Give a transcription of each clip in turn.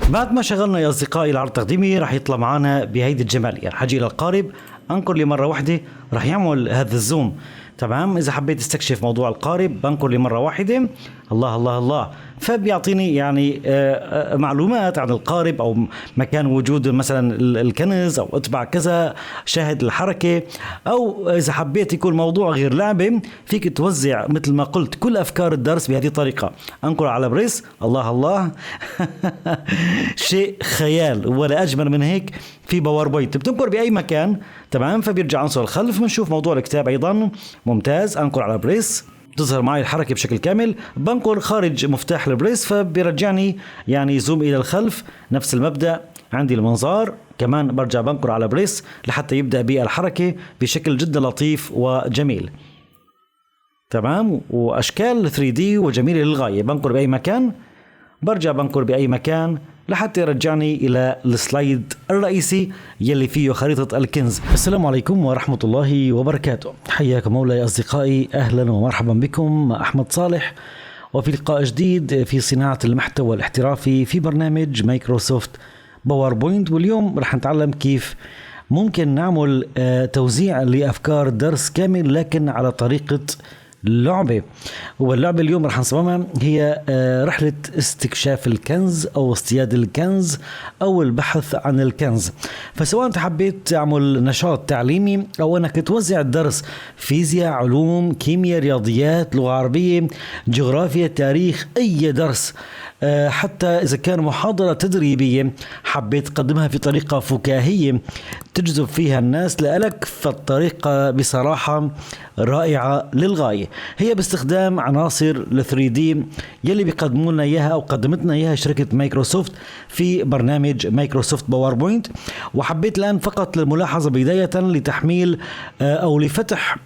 بعد ما شغلنا يا أصدقائي العرض التقديمي راح يطلع معنا بهيدي الجمالية. رح أجي للقارب أنكر لي مرة واحدة راح يعمل هذا الزوم. تمام، إذا حبيت استكشف موضوع القارب بنكر لي مرة واحدة، الله الله الله، فبيعطيني يعني معلومات عن القارب أو مكان وجود مثلا الكنز أو اتبع كذا، شاهد الحركة. أو إذا حبيت يكون موضوع غير لعبة فيك توزع مثل ما قلت كل أفكار الدرس بهذه الطريقة. أنكر على بريس، الله الله شيء خيال ولا أجمل من هيك. في باوربوينت بتنكر بأي مكان، تمام، فبيرجع عنصر الخلف. بنشوف موضوع الكتاب أيضا ممتاز. أنكر على بريس تظهر معي الحركة بشكل كامل. بنكر خارج مفتاح البريس فبيرجعني يعني زوم إلى الخلف. نفس المبدأ عندي المنظار كمان، برجع بنكر على بريس لحتى يبدأ بي الحركة بشكل جدا لطيف وجميل. تمام، وأشكال 3D وجميلة للغاية. بنكر بأي مكان، برجع بنكر بأي مكان لحتى يرجعني إلى السلايد الرئيسي يلي فيه خريطة الكنز. السلام عليكم ورحمة الله وبركاته، حياكم مولاي أصدقائي، أهلا ومرحبا بكم. أحمد صالح، وفي لقاء جديد في صناعة المحتوى الاحترافي في برنامج مايكروسوفت باوربوينت. واليوم رح نتعلم كيف ممكن نعمل توزيع لأفكار درس كامل لكن على طريقة لعبة. واللعبة اليوم رح نصممها هي رحلة استكشاف الكنز أو اصطياد الكنز أو البحث عن الكنز. فسواء أنت حبيت تعمل نشاط تعليمي أو أنك توزع الدرس فيزياء، علوم، كيمياء، رياضيات، لغة عربية، جغرافيا، تاريخ، أي درس، حتى إذا كان محاضرة تدريبية حبيت تقدمها في طريقة فكاهية تجذب فيها الناس لألك، فالطريقة بصراحة رائعة للغاية. هي باستخدام عناصر ال 3D يلي بيقدموا لنا إياها أو قدمتنا إياها شركة مايكروسوفت في برنامج مايكروسوفت باوربوينت. وحبيت الآن فقط للملاحظة بداية لتحميل أو لفتح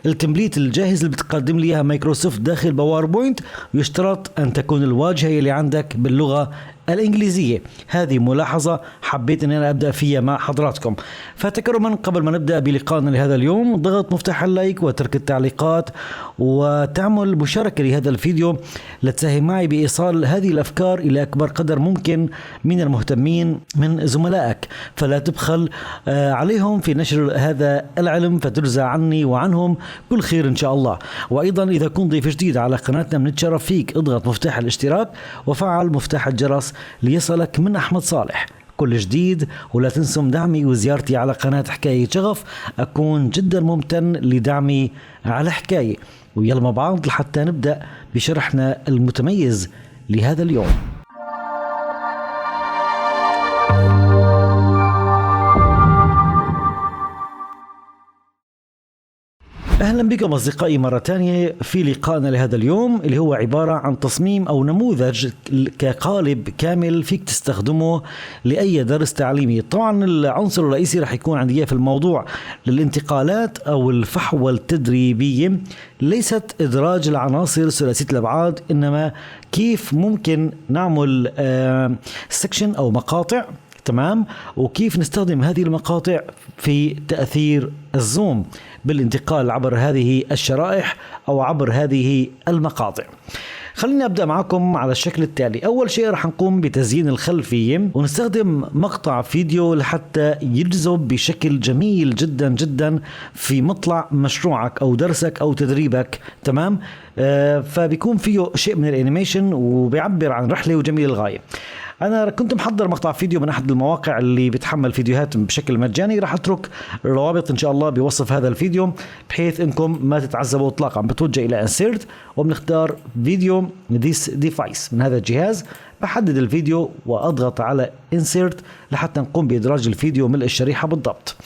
التمبليت الجاهز اللي بتقدم لي اياها مايكروسوفت داخل باوربوينت، يشترط ان تكون الواجهه اللي عندك باللغه الإنجليزية. هذه ملاحظة حبيت أن أنا أبدأ فيها مع حضراتكم. فتكرما قبل ما نبدأ بلقائنا لهذا اليوم، ضغط مفتاح اللايك وترك التعليقات وتعمل مشاركة لهذا الفيديو لتساهم معي بإيصال هذه الأفكار إلى أكبر قدر ممكن من المهتمين من زملائك، فلا تبخل عليهم في نشر هذا العلم فتجزى عني وعنهم كل خير إن شاء الله. وأيضا إذا كنت ضيف جديد على قناتنا بنتشرف فيك، اضغط مفتاح الاشتراك وفعل مفتاح الجرس ليصلك من أحمد صالح كل جديد. ولا تنسوا دعمي وزيارتي على قناة حكاية شغف، أكون جدا ممتن لدعمي على حكاية. ويلا مع بعض لحتى نبدأ بشرحنا المتميز لهذا اليوم. أهلا بكم أصدقائي مرة تانية في لقائنا لهذا اليوم، اللي هو عبارة عن تصميم أو نموذج كقالب كامل فيك تستخدمه لأي درس تعليمي. طبعا العنصر الرئيسي رح يكون عندي في الموضوع للانتقالات أو الفحوى التدريبية، ليست إدراج العناصر ثلاثية الأبعاد، إنما كيف ممكن نعمل سكشن أو مقاطع، تمام، وكيف نستخدم هذه المقاطع في تأثير الزوم بالانتقال عبر هذه الشرائح أو عبر هذه المقاطع. خليني أبدأ معكم على الشكل التالي. أول شيء رح نقوم بتزيين الخلفية ونستخدم مقطع فيديو لحتى يجذب بشكل جميل جدا جدا في مطلع مشروعك أو درسك أو تدريبك، تمام. فبيكون فيه شيء من الانيميشن وبيعبر عن رحلة وجميل للغاية. أنا كنت محضر مقطع فيديو من أحد المواقع اللي بتحمل فيديوهات بشكل مجاني، راح أترك الروابط إن شاء الله بوصف هذا الفيديو بحيث إنكم ما تتعذبوا إطلاقا. بتوجه إلى Insert وبنختار فيديو This Device من هذا الجهاز، بحدد الفيديو وأضغط على Insert لحتى نقوم بإدراج الفيديو ملء الشريحة بالضبط.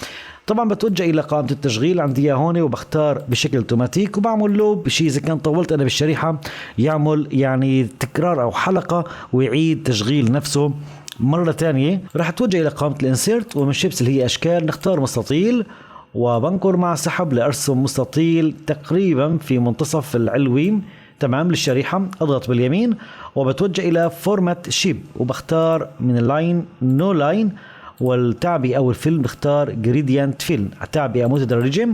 طبعا بتوجه الى قائمه التشغيل عندي هون وبختار بشكل اوتوماتيك وبعمل له بشيء اذا كان طولت انا بالشريحه يعمل يعني تكرار او حلقه ويعيد تشغيل نفسه مره ثانيه. راح اتوجه الى قائمه الانسيرت ومن شيبس اللي هي اشكال نختار مستطيل وبنكر مع سحب لارسم مستطيل تقريبا في منتصف العلوي، تمام، للشريحه. اضغط باليمين وبتوجه الى فورمات شيب وبختار من اللاين نو لاين، والتعبئة أو الفيلم بختار جريديانت فيلم، تعبئة متدرجة.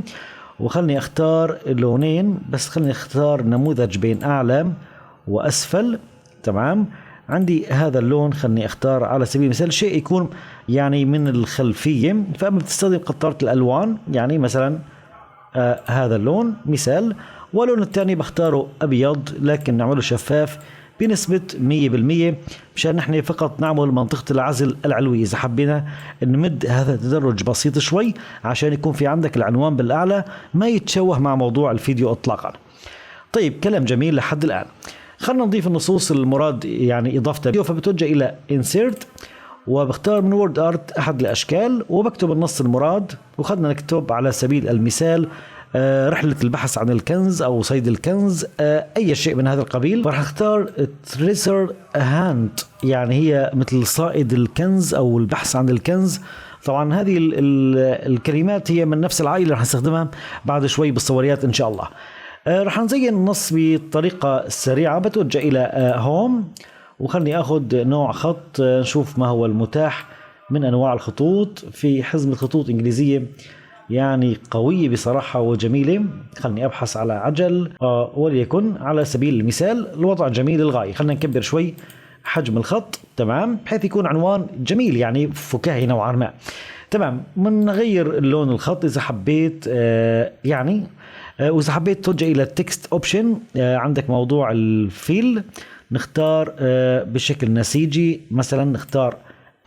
وخلني اختار لونين بس، خلني اختار نموذج بين اعلى واسفل. تمام، عندي هذا اللون، خلني اختار على سبيل المثال شيء يكون يعني من الخلفية، فأما بتستخدم قطرة الالوان يعني مثلا هذا اللون مثال، واللون الثاني بختاره ابيض لكن نعمله شفاف بنسبة 100%، مشان نحن فقط نعمل منطقة العزل العلوية. إذا حبينا نمد هذا التدرج بسيط شوي عشان يكون في عندك العنوان بالأعلى ما يتشوه مع موضوع الفيديو إطلاقا. طيب كلام جميل لحد الآن. خلنا نضيف النصوص المراد يعني إضافتها، فبتوجه إلى Insert وبختار من وورد ارت احد الاشكال وبكتب النص المراد، وخلنا نكتب على سبيل المثال رحلة البحث عن الكنز او صيد الكنز، اي شيء من هذا القبيل. راح اختار تريسر هانت، يعني هي مثل صائد الكنز او البحث عن الكنز. طبعا هذه الكلمات هي من نفس العائلة، راح نستخدمها بعد شوي بالصوريات ان شاء الله. راح نزين النص بطريقة سريعة، بتوجه الى هوم وخلني اخذ نوع خط، نشوف ما هو المتاح من انواع الخطوط. في حزمة خطوط انجليزية يعني قوية بصراحة وجميلة. خلني ابحث على عجل وليكن على سبيل المثال الوضع جميل للغاية. خلنا نكبر شوي حجم الخط، تمام، بحيث يكون عنوان جميل يعني فكاهي نوعا ما. تمام، بنغير اللون الخط اذا حبيت يعني، واذا حبيت توجه الى التكست اوبشن، عندك موضوع الفيل، نختار بشكل نسيجي مثلا، نختار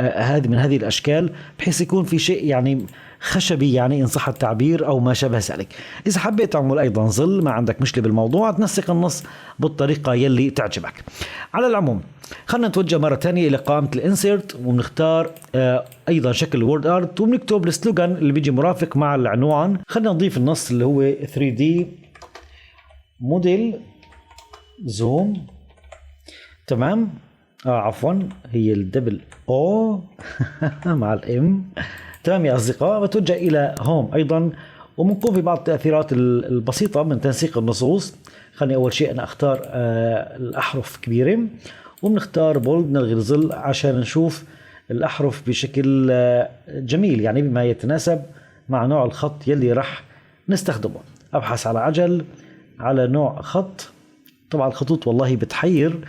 هذه من هذه الاشكال بحيث يكون في شيء يعني خشبي يعني ان صح التعبير او ما شابه ذلك. اذا حبيت تعمل ايضا ظل ما عندك مشكله بالموضوع، تنسق النص بالطريقه يلي تعجبك. على العموم خلينا نتوجه مره ثانيه الى قائمه الانسيرت وبنختار ايضا شكل وورد ارت وبنكتب السلوغان اللي بيجي مرافق مع العنوان. خلينا نضيف النص اللي هو 3D موديل زوم، تمام، عفوا هي الدبل او مع الام. تمام يا اصدقاء، بتوجه الى هوم ايضا وبنقوم في بعض التاثيرات البسيطه من تنسيق النصوص. خليني اول شيء انا اختار الاحرف كبيره وبنختار بولد، نلغي الظل عشان نشوف الاحرف بشكل جميل يعني بما يتناسب مع نوع الخط يلي راح نستخدمه. ابحث على عجل على نوع خط، طبعا الخطوط والله بتحير.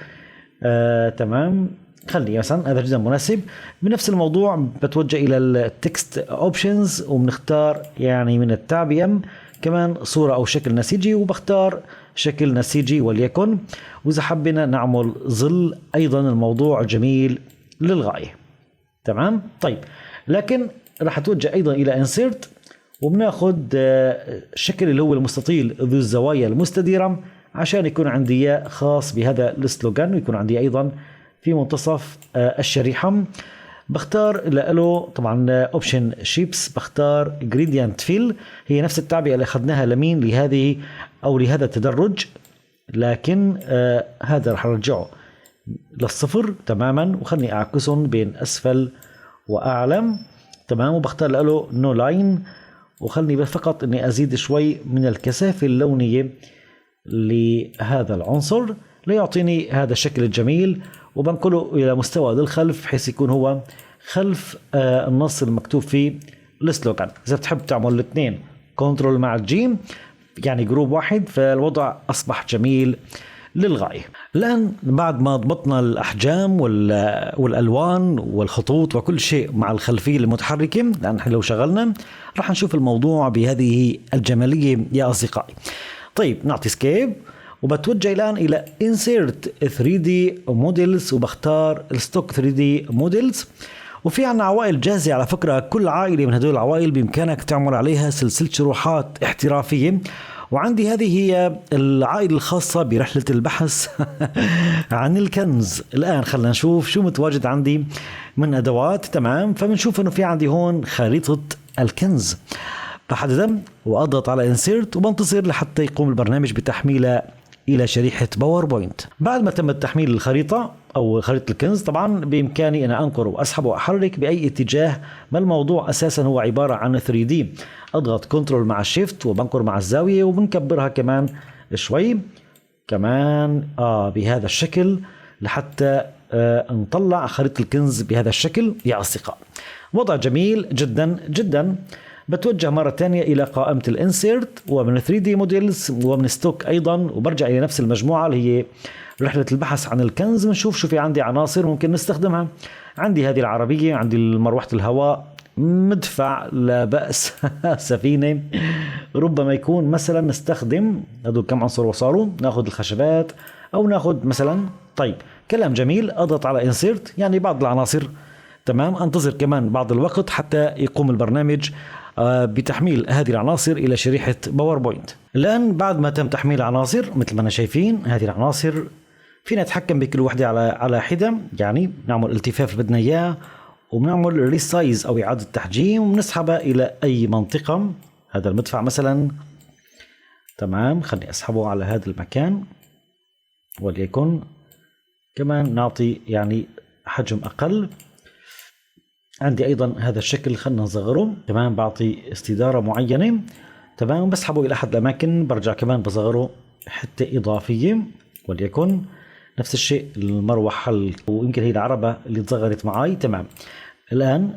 تمام، خلي مثلا هذا جدا مناسب. بنفس الموضوع بتوجه الى التكست اوبشنز وبنختار يعني من التعبئة كمان صورة او شكل نسيجي، وبختار شكل نسيجي وليكن. واذا حبينا نعمل ظل ايضا الموضوع جميل للغاية. تمام، طيب لكن راح اتوجه ايضا الى انسيرت وبناخذ الشكل اللي هو المستطيل ذو الزوايا المستديرة عشان يكون عندي خاص بهذا السلوغان، ويكون عندي ايضا في منتصف الشريحة. بختار له طبعا اوبشن شيبس، بختار جريدينت فيل، هي نفس التعبئة اللي اخذناها لمين لهذه او لهذا التدرج، لكن هذا رح ارجعه للصفر تماما وخلني اعكسهم بين اسفل واعلى. تمام، وبختار له نو لاين وخلني فقط اني ازيد شوي من الكثافة اللونية لهذا العنصر ليعطيني هذا الشكل الجميل، وبنقله الى مستوى للخلف بحيث يكون هو خلف النص المكتوب فيه السلوغان. اذا بتحب تعمل الاثنين كنترول مع الجيم يعني جروب واحد، فالوضع اصبح جميل للغاية. الآن بعد ما ضبطنا الأحجام والألوان والخطوط وكل شيء مع الخلفية المتحركة، الآن لو شغلنا راح نشوف الموضوع بهذه الجمالية يا أصدقائي. طيب نعطي سكيب وبتوجه الآن إلى Insert 3D Models وبختار الستوك 3D Models. وفي عنا عوائل جاهزة على فكرة، كل عائلة من هدول العوائل بإمكانك تعمل عليها سلسلة شروحات احترافية، وعندي هذه هي العائلة الخاصة برحلة البحث عن الكنز. الآن خلنا نشوف شو متواجد عندي من أدوات. تمام، فبنشوف أنه في عندي هون خريطة الكنز. بحددها وأضغط على Insert وبنتظر لحتى يقوم البرنامج بتحميلها إلى شريحة باوربوينت. بعد ما تم تحميل الخريطة أو خريطة الكنز، طبعا بإمكاني أن أنقر وأسحب وأحرك بأي اتجاه، ما الموضوع أساسا هو عبارة عن 3D. أضغط كنترول مع الشيفت وبنقر مع الزاوية وبنكبرها كمان شوي كمان بهذا الشكل لحتى نطلع خريطة الكنز بهذا الشكل يا أصدقاء. وضع جميل جدا جدا. بتوجه مرة تانية إلى قائمة الانسيرت ومن 3D موديلز ومن ستوك أيضا، وبرجع إلى نفس المجموعة اللي هي رحلة البحث عن الكنز. بنشوف شو في عندي عناصر ممكن نستخدمها. عندي هذه العربية، عندي مروحة الهواء، مدفع لا بأس سفينة، ربما يكون مثلا نستخدم هذول كم عنصر وصاروا، ناخذ الخشبات أو ناخذ مثلا. طيب كلام جميل، أضغط على انسيرت يعني بعض العناصر. تمام، انتظر كمان بعض الوقت حتى يقوم البرنامج بتحميل هذه العناصر إلى شريحة باوربوينت. الآن بعد ما تم تحميل العناصر مثل ما شايفين هذه العناصر فينا نتحكم بكل وحدة على حدة، يعني نعمل التفاف اللي بدنا إياه وبنعمل ريسايز أو إعادة تحجيم وبنسحبها إلى أي منطقة. هذا المدفع مثلا، تمام، خليني أسحبه على هذا المكان، وليكن كمان نعطي يعني حجم أقل. عندي أيضا هذا الشكل، خلنا نصغره، تمام، بعطي استدارة معينة، تمام، بسحبه إلى أحد الأماكن، برجع كمان بصغره حتة إضافية، وليكن نفس الشيء المروحة ويمكن هي العربة اللي تصغرت معي. تمام، الآن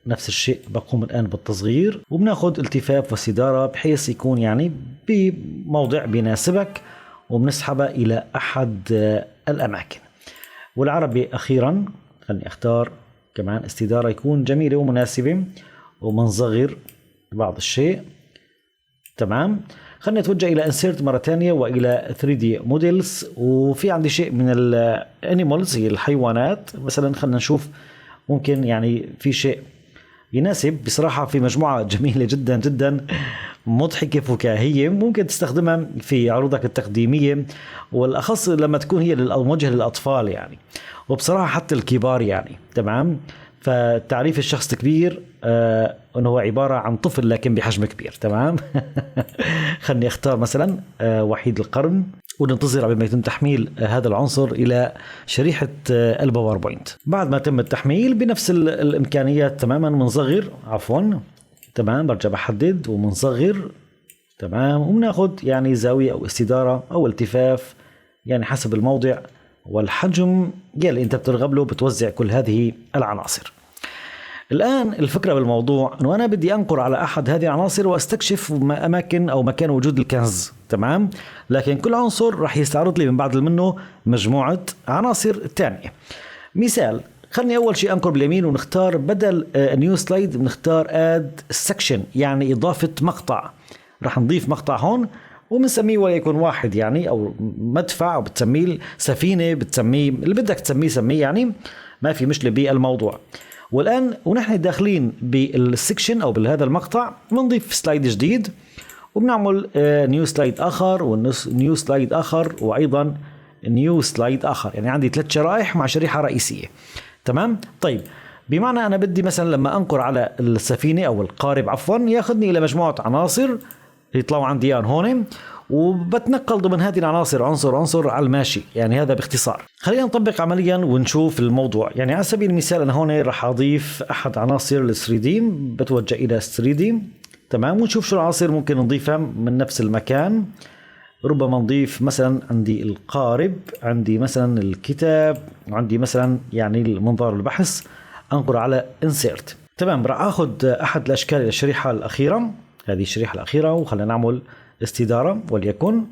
نفس الشيء بقوم الآن بالتصغير وبناخد التفاف واستدارة بحيث يكون يعني بموضع بيناسبك، وبنسحبها إلى أحد الأماكن. والعربي أخيرا خلني أختار كمان استدارة يكون جميلة ومناسبة، ومنصغر بعض الشيء. تمام، خلينا نتوجه إلى insert مرة تانية وإلى 3D models، وفي عندي شيء من الانيمالز هي الحيوانات مثلا. خلينا نشوف ممكن يعني في شيء يناسب. بصراحة في مجموعة جميلة جدا جدا مضحكة فكاهية ممكن تستخدمها في عروضك التقديمية، والأخص لما تكون هي موجهة للأطفال يعني، وبصراحة حتى الكبار يعني. تمام، فتعريف الشخص الكبير أنه هو عبارة عن طفل لكن بحجم كبير. تمام خلني أختار مثلا وحيد القرن، وننتظر قبل ما يتم تحميل هذا العنصر إلى شريحة الباوربوينت. بعد ما تم التحميل بنفس الإمكانيات تماما منصغر، عفوا، تمام، برجع بحدد ومنصغر، تمام، وبناخد يعني زاوية أو استدارة أو التفاف يعني حسب الموضع والحجم يلي أنت بترغب له، بتوزع كل هذه العناصر. الآن الفكرة بالموضوع أنه أنا بدي أنقر على أحد هذه العناصر وأستكشف أماكن أو مكان وجود الكنز. تمام، لكن كل عنصر راح يستعرض لي من بعد منه مجموعة عناصر تانية. مثال، خلني أول شيء أنقر باليمين ونختار بدل نيو سلايد بنختار اد سكشن يعني إضافة مقطع. راح نضيف مقطع هون وبنسميه وليكن واحد يعني، أو مدفع، أو بتسميه سفينة، بتسميه اللي بدك تسميه سميه يعني، ما في مشكلة بالموضوع. والآن ونحن داخلين بالسكشن أو بهذا المقطع بنضيف سلايد جديد وبنعمل نيو سلايد آخر ونيو سلايد آخر وأيضا نيو سلايد آخر، يعني عندي 3 شرائح مع شريحة رئيسية. تمام، طيب بمعنى أنا بدي مثلا لما أنقر على السفينة أو القارب عفوا ياخذني إلى مجموعة عناصر يطلعوا عندي هون، وبتنقل ضمن هذه العناصر عنصر على الماشي. يعني هذا باختصار. خلينا نطبق عمليا ونشوف الموضوع. يعني على سبيل المثال أنا هون راح أضيف أحد عناصر ال 3D، بتوجه إلى 3D، تمام، ونشوف شو العناصر ممكن نضيفها من نفس المكان. ربما نضيف مثلا عندي القارب، عندي مثلا الكتاب، عندي مثلا يعني المنظار البحث. أنقر على insert. تمام، راح أخذ أحد الأشكال إلى الشريحة الأخيرة، هذه الشريحة الأخيرة، وخلينا نعمل استدارة وليكن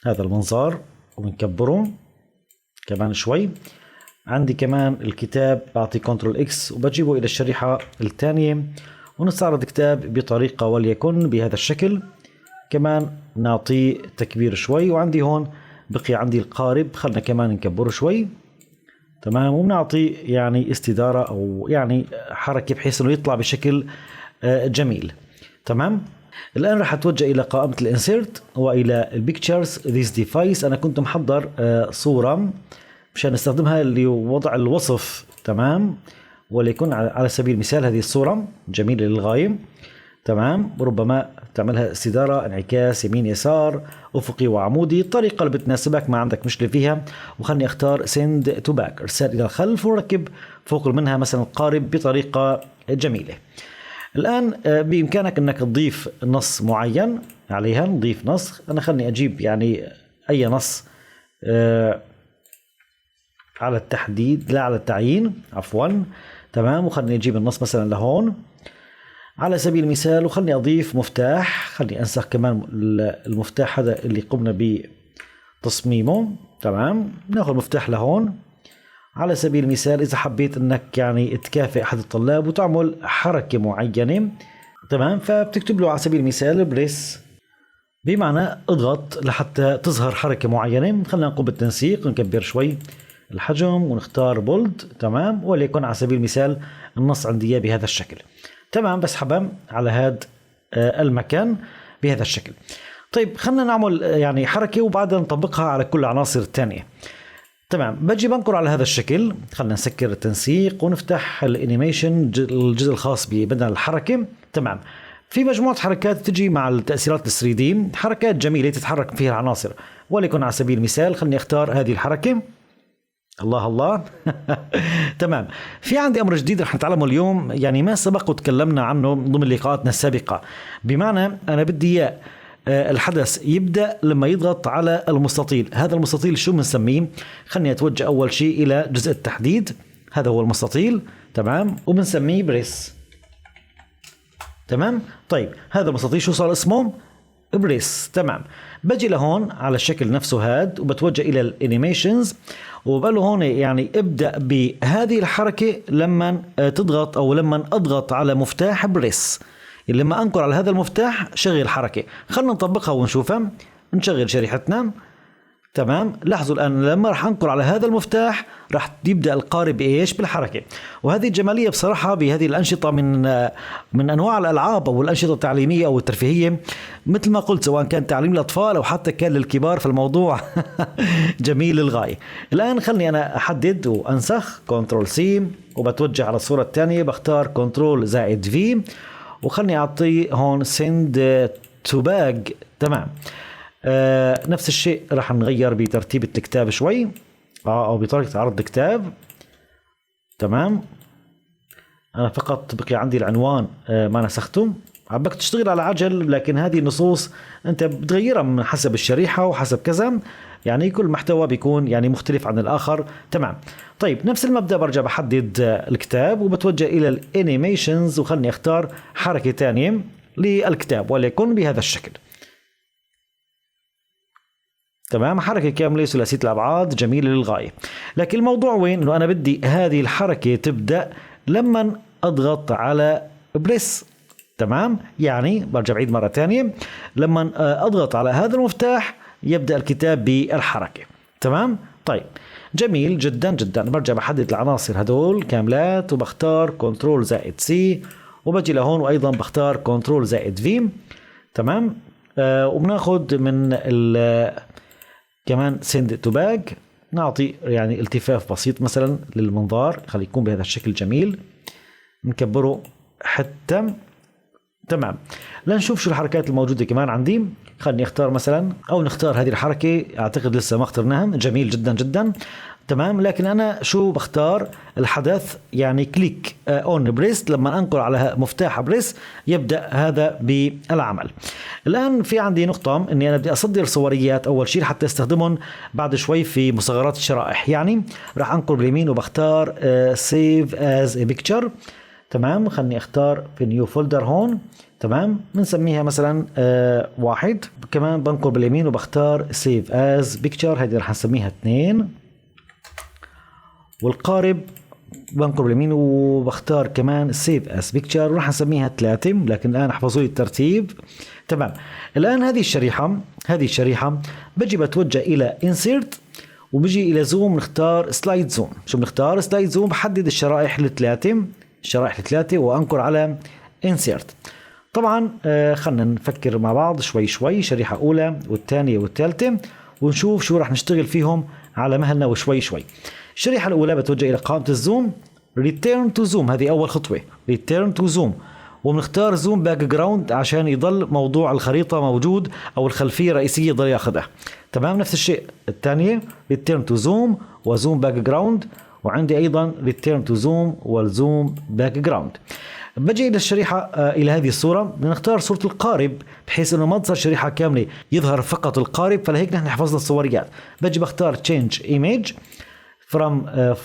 هذا المنظار ونكبره كمان شوي. عندي كمان الكتاب، بعطي كنترول اكس وبجيبه إلى الشريحة الثانية ونستعرض كتاب بطريقة وليكن بهذا الشكل. كمان نعطيه تكبير شوي، وعندي هون بقي عندي القارب، خلنا كمان نكبره شوي. تمام، وبنعطي يعني استدارة أو يعني حركة بحيث أنه يطلع بشكل جميل. تمام، الآن راح أتوجه إلى قائمة الانسيرت وإلى البيكتشرز this device. أنا كنت محضر صورة مشان نستخدمها لوضع الوصف. تمام، وليكن على سبيل المثال هذه الصورة جميلة للغاية. تمام، ربما تعملها استدارة، انعكاس، يمين يسار، أفقي وعمودي، الطريقة اللي بتناسبك ما عندك مشكلة فيها. وخلني أختار send to back، إرسال إلى الخلف، وركب فوق منها مثلا القارب بطريقة جميلة. الآن بإمكانك أنك تضيف نص معين عليها. نضيف نص، أنا خلني أجيب يعني أي نص على التحديد لا على التعيين، عفوا. تمام، وخلني أجيب النص مثلا لهون. على سبيل المثال، وخلني أضيف مفتاح، خلني أنسخ كمان المفتاح هذا اللي قمنا بتصميمه. تمام، ناخذ مفتاح لهون. على سبيل المثال إذا حبيت أنك يعني تكافئ أحد الطلاب وتعمل حركة معينة، تمام، فبتكتب له على سبيل المثال بريس، بمعنى اضغط لحتى تظهر حركة معينة. خلينا نقوم بالتنسيق، نكبر شوي الحجم ونختار بولد. تمام، وليكن على سبيل المثال النص عندي بهذا الشكل. تمام، بس حبم على هذا المكان بهذا الشكل. طيب خلينا نعمل يعني حركة وبعدها نطبقها على كل العناصر الثانية. تمام، بجي بنقر على هذا الشكل. خلينا نسكر التنسيق ونفتح الانيميشن، الجزء الخاص ببدء الحركة. تمام، في مجموعة حركات تجي مع التأثيرات 3D، حركات جميلة تتحرك فيها العناصر. وليكن على سبيل المثال خلني اختار هذه الحركة. الله الله. تمام، في عندي امر جديد رح نتعلمه اليوم، يعني ما سبق وتكلمنا عنه ضمن لقاءاتنا السابقة، بمعنى انا بدي اياه الحدث يبدأ لما يضغط على المستطيل. هذا المستطيل شو بنسميه؟ خلني اتوجه اول شيء الى جزء التحديد، هذا هو المستطيل. تمام، وبنسميه بريس. تمام، طيب هذا المستطيل شو صار اسمه؟ بريس. تمام، بجي لهون على الشكل نفسه هاد وبتوجه الى الانيميشنز، وبقول له هون يعني ابدأ بهذه الحركة لما تضغط او لما اضغط على مفتاح بريس. لما انقر على هذا المفتاح شغل حركة. خلنا نطبقها ونشوفها. نشغل شريحتنا. تمام، لاحظوا الآن لما راح أنقر على هذا المفتاح راح يبدأ القارب بإيش؟ بالحركة. وهذه الجمالية بصراحة بهذه الأنشطة من أنواع الألعاب أو الأنشطة التعليمية أو الترفيهية، مثل ما قلت سواء كان تعليم الأطفال أو حتى كان للكبار، فالموضوع جميل للغاية. الآن خلني أنا أحدد وأنسخ، كنترول سي، وبتوجه على الصورة الثانية بختار كنترول زائد في، وخلني أعطيه هون سند تو باج. تمام، نفس الشيء راح نغير بترتيب الكتاب شوي، او بطريقة عرض الكتاب. تمام، انا فقط بقي عندي العنوان ما نسخته. عبك تشتغل على عجل، لكن هذه النصوص انت بتغيرها من حسب الشريحة وحسب كذا، يعني كل محتوى بيكون يعني مختلف عن الاخر. تمام، طيب نفس المبدأ برجع بحدد الكتاب وبتوجه الى الانيميشنز، وخلني اختار حركة تانية للكتاب وليكن بهذا الشكل. تمام، حركة كاملة ثلاثية الأبعاد جميلة للغاية. لكن الموضوع وين؟ إنه أنا بدي هذه الحركة تبدأ لما أضغط على بريس. تمام، يعني برجع بعيد مرة تانية، لما أضغط على هذا المفتاح يبدأ الكتاب بالحركة. تمام، طيب جميل جدا جدا. برجع بحدد العناصر هدول كاملات وبختار كنترول زائد سي، وبجي لهون وأيضا بختار كنترول زائد في. تمام، وبناخد من كمان سند تو باك، نعطي يعني التفاف بسيط مثلا للمنظار، خلي يكون بهذا الشكل جميل، نكبره حتى. تمام، لنشوف شو الحركات الموجودة كمان عندي. خلني اختار مثلا، او نختار هذه الحركة، اعتقد لسه ما اخترناها. جميل جدا جدا. تمام، لكن انا شو بختار؟ الحدث يعني كليك اون بريس، لما انقل على مفتاح بريس يبدأ هذا بالعمل. الان في عندي نقطة اني انا بدي اصدر صوريات اول شيء حتى استخدمهم بعد شوي في مصغرات الشرائح. يعني راح انقل باليمين وبختار سيف از بيكتشر. تمام، خلني اختار في نيو فولدر هون. تمام، بنسميها مثلا 1. كمان بنقل باليمين وبختار سيف از بيكتشر، هذه راح نسميها 2. والقارب بنقل باليمين وبختار كمان سيف اس بيكتشر وراح نسميها 3. لكن الان احفظوا لي الترتيب. تمام، الان هذه الشريحة بجي بتوجه الى انسيرت، وبجي الى زوم، نختار سلايد زوم. شو بنختار؟ سلايد زوم. بحدد الشرائح الثلاثة وانقر على انسيرت. طبعا خلنا نفكر مع بعض شوي، شريحة اولى والثانية والثالثة، ونشوف شو راح نشتغل فيهم على مهلنا وشوي. الشريحة الأولى بتوجه إلى قائمة الزوم، Return to Zoom، هذه أول خطوة، Return to Zoom، وبنختار زوم باك جراوند عشان يضل موضوع الخريطة موجود أو الخلفية الرئيسية يضل ياخذها. تمام، نفس الشيء الثانية Return to Zoom وزوم باك جراوند، وعندي أيضا Return to Zoom والزوم باك جراوند. بجي إلى الشريحة إلى هذه الصورة، بنختار صورة القارب بحيث إنه ما تصير شريحة كاملة يظهر فقط القارب، فلهيك نحن حفظنا الصوريات. بجي بختار Change Image from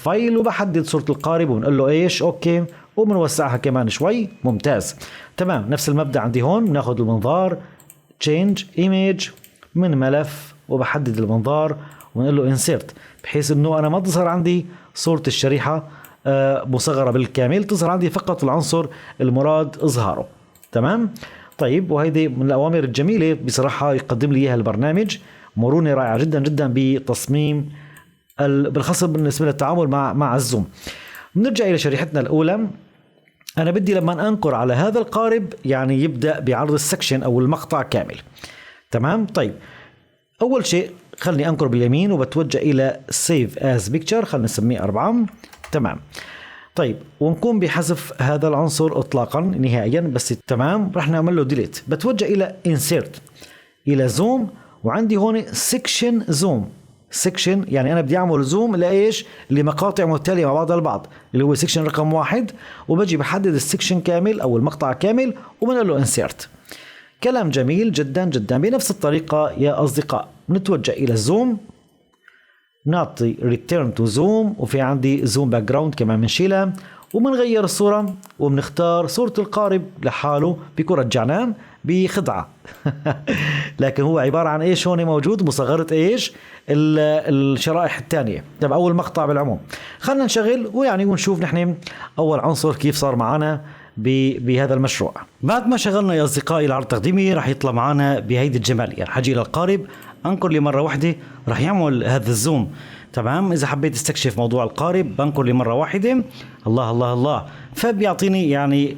file وبحدد صورة القارب ونقول له ايش اوكي، وبنوسعها كمان شوي. ممتاز. تمام، نفس المبدأ عندي هون. بناخذ المنظار change image من ملف وبحدد المنظار ونقول له insert، بحيث انه انا ما تظهر عندي صورة الشريحة مصغرة بالكامل، تظهر عندي فقط العنصر المراد اظهاره. تمام. طيب، وهذه من الأوامر الجميلة بصراحة يقدم لي إياها البرنامج، مرونة رائعة جدا جدا بتصميم بالخاص بالنسبة للتعامل مع الزوم. بنرجع إلى شريحتنا الأولى. أنا بدي لما أنقر على هذا القارب يعني يبدأ بعرض السكشن أو المقطع كامل. تمام. طيب، أول شيء خلني أنقر باليمين وبتوجه إلى Save as Picture، خلنا نسميه 4. تمام. طيب، ونقوم بحذف هذا العنصر اطلاقا نهائيا. بس تمام، رح نعمل له ديليت. بتوجه الى insert، الى زوم، وعندي هون سيكشن زوم. سيكشن يعني انا بدي اعمل زوم لايش؟ لمقاطع متتاليه مع بعضها البعض، اللي هو سيكشن رقم 1. وبجي بحدد السيكشن كامل او المقطع كامل وبنقول له insert. كلام جميل جدا جدا. بنفس الطريقه يا اصدقاء بنتوجه الى الزوم، نعطي return to zoom، وفي عندي zoom background كمان بنشيلها، وبنغير الصورة وبنختار صورة القارب لحاله، بيكون رجعناه بخدعة. لكن هو عبارة عن ايش هون موجود؟ مصغرة ايش؟ الشرائح الثانية. طب أول مقطع بالعموم خلنا نشغل ويعني ونشوف نحن أول عنصر كيف صار معنا بهذا المشروع. بعد ما شغلنا يا أصدقائي العرض التقديمي راح يطلع معنا بهيدي الجمال. يعني حجي إلى القارب، أنقر لي مرة واحدة راح يعمل هذا الزوم. تمام. إذا حبيت استكشف موضوع القارب بنقر لي مرة واحدة، الله الله الله، فبيعطيني يعني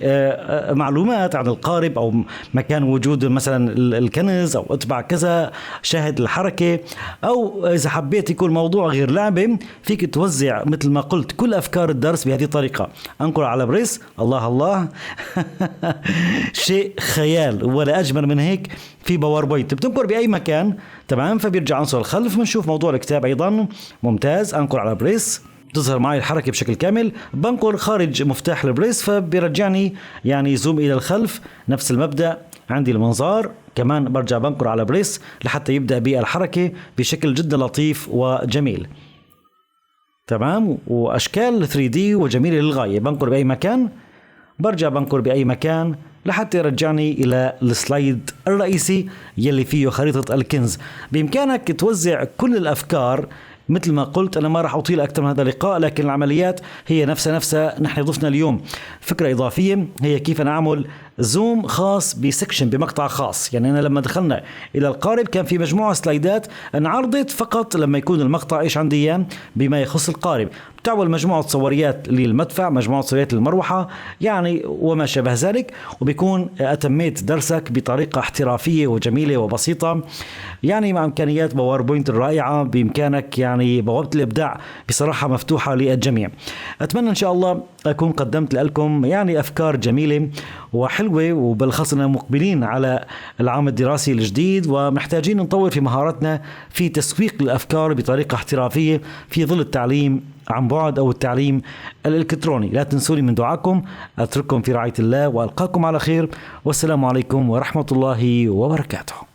معلومات عن القارب أو مكان وجود مثلا الكنز أو اتبع كذا، شاهد الحركة. أو إذا حبيت يكون موضوع غير لعبة فيك توزع مثل ما قلت كل أفكار الدرس بهذه الطريقة. أنقر على بريس، الله الله. شيء خيال ولا أجمل من هيك. في باوربوينت بتنقر بأي مكان. تمام. فبيرجع عنصر الخلف، بنشوف موضوع الكتاب أيضا. ممتاز. أنقر على بريس، تظهر معي الحركة بشكل كامل. بنقر خارج مفتاح البريس فبيرجعني يعني زوم إلى الخلف. نفس المبدأ عندي المنظار كمان، برجع بنقر على بريس لحتى يبدأ بالحركة بشكل جدا لطيف وجميل. تمام. وأشكال 3D وجميلة للغاية. بنقر بأي مكان، برجع بنقر بأي مكان لحتى يرجعني إلى السلايد الرئيسي يلي فيه خريطة الكنز. بإمكانك توزع كل الأفكار. مثل ما قلت أنا ما راح أطيل أكثر من هذا اللقاء، لكن العمليات هي نفسها. نحن ضفنا اليوم فكرة إضافية هي كيف أنا أعمل زوم خاص بسكشن بمقطع خاص. يعني أنا لما دخلنا إلى القارب كان في مجموعة سلايدات انعرضت فقط لما يكون المقطع إيش عندي إياه بما يخص القارب. بتعمل مجموعة صوريات للمدفع، مجموعة صوريات للمروحة يعني وما شابه ذلك، وبيكون أتميت درسك بطريقة احترافية وجميلة وبسيطة يعني مع إمكانيات باوربوينت الرائعة. بإمكانك يعني بوابة الإبداع بصراحة مفتوحة للجميع. أتمنى إن شاء الله أكون قدمت لكم يعني أفكار جميلة وحلوة، وبالخاص أننا مقبلين على العام الدراسي الجديد ومحتاجين نطور في مهاراتنا في تسويق الأفكار بطريقة احترافية في ظل التعليم عن بعد أو التعليم الإلكتروني. لا تنسوني من دعاكم. أترككم في رعاية الله وألقاكم على خير، والسلام عليكم ورحمة الله وبركاته.